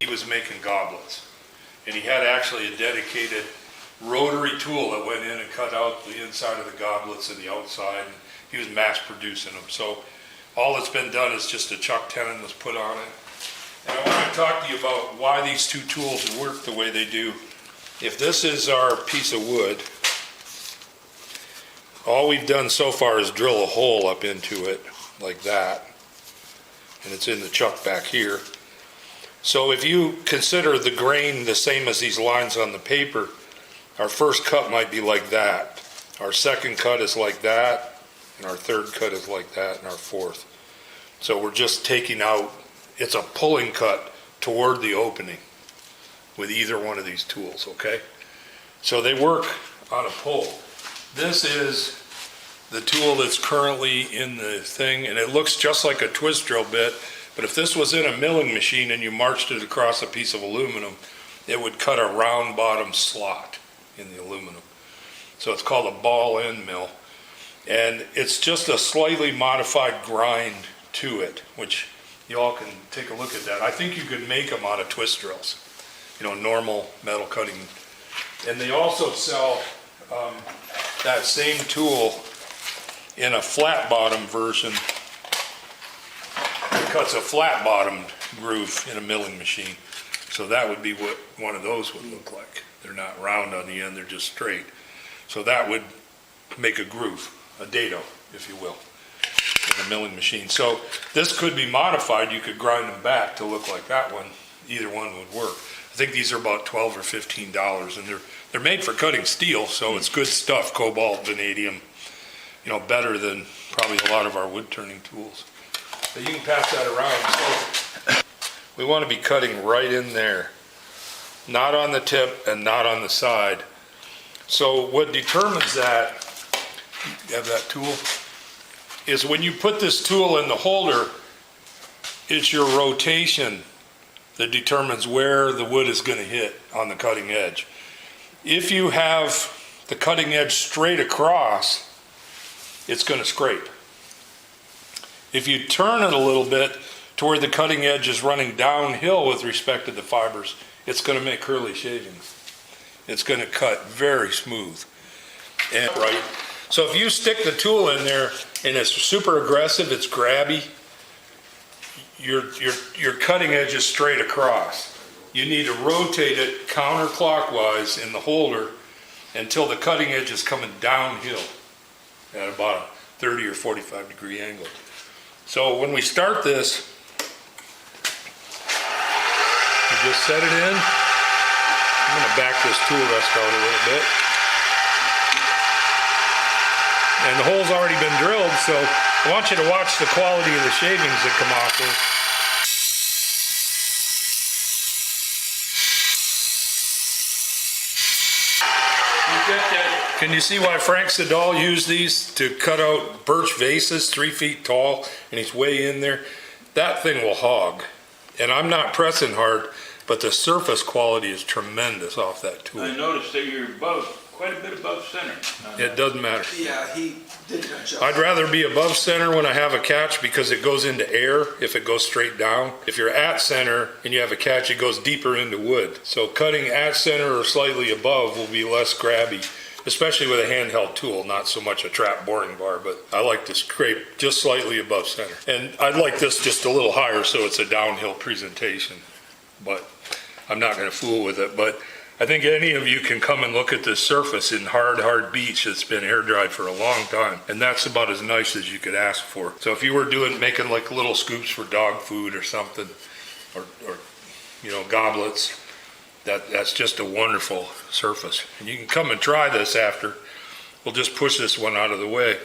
He was making goblets, and he had actually a dedicated rotary tool that went in and cut out the inside of the goblets and the outside, and he was mass producing them. So all that's been done is just a chuck tenon was put on it. And I want to talk to you about why these two tools work the way they do. If this is our piece of wood, all we've done so far is drill a hole up into it like that, and it's in the chuck back here. So if you consider the grain the same as these lines on the paper, our first cut might be like that, our second cut is like that, and our third cut is like that, and our fourth. So we're just taking out, it's a pulling cut toward the opening with either one of these tools, okay? So they work on a pull. This is the tool that's currently in the thing, and it looks just like a twist drill bit, but if this was in a milling machine and you marched it across a piece of aluminum, it would cut a round bottom slot in the aluminum. So it's called a ball end mill, and it's just a slightly modified grind to it, which you all can take a look at that. I think you could make them out of twist drills, you know, normal metal cutting. And they also sell that same tool in a flat bottom version. It cuts a flat bottomed groove in a milling machine. So that would be what one of those would look like. They're not round on the end, they're just straight. So that would make a groove, a dado, if you will, in a milling machine. So this could be modified. You could grind them back to look like that one. Either one would work. I think these are about $12 or $15, and they're made for cutting steel, so it's good stuff, cobalt, vanadium, you know, better than probably a lot of our wood turning tools. But you can pass that around. So we want to be cutting right in there, not on the tip and not on the side. So what determines that, you have that tool, is when you put this tool in the holder, it's your rotation that determines where the wood is going to hit on the cutting edge. If you have the cutting edge straight across, it's going to scrape. If you turn it a little bit to where the cutting edge is running downhill with respect to the fibers, it's going to make curly shavings. It's going to cut very smooth. And right. So if you stick the tool in there and it's super aggressive, it's grabby, your cutting edge is straight across. You need to rotate it counterclockwise in the holder until the cutting edge is coming downhill at about a 30 or 45 degree angle. So when we start this, you just set it in. I'm going to back this tool rest out a little bit. And the hole's already been drilled, so I want you to watch the quality of the shavings that come off this. Can you see why Frank Sedal used these to cut out birch vases 3 feet tall, and he's way in there? That thing will hog. And I'm not pressing hard, but the surface quality is tremendous off that tool. I noticed that you're quite a bit above center. It doesn't matter. Yeah, he did that job. I'd rather be above center when I have a catch because it goes into air if it goes straight down. If you're at center and you have a catch, it goes deeper into wood. So cutting at center or slightly above will be less grabby, especially with a handheld tool, not so much a trap boring bar, but I like to scrape just slightly above center. And I'd like this just a little higher so it's a downhill presentation, but I'm not going to fool with it. But I think any of you can come and look at this surface in hard beach that's been air dried for a long time, and that's about as nice as you could ask for. So if you were making like little scoops for dog food or something, or you know, goblets, that's just a wonderful surface. And you can come and try this after. We'll just push this one out of the way.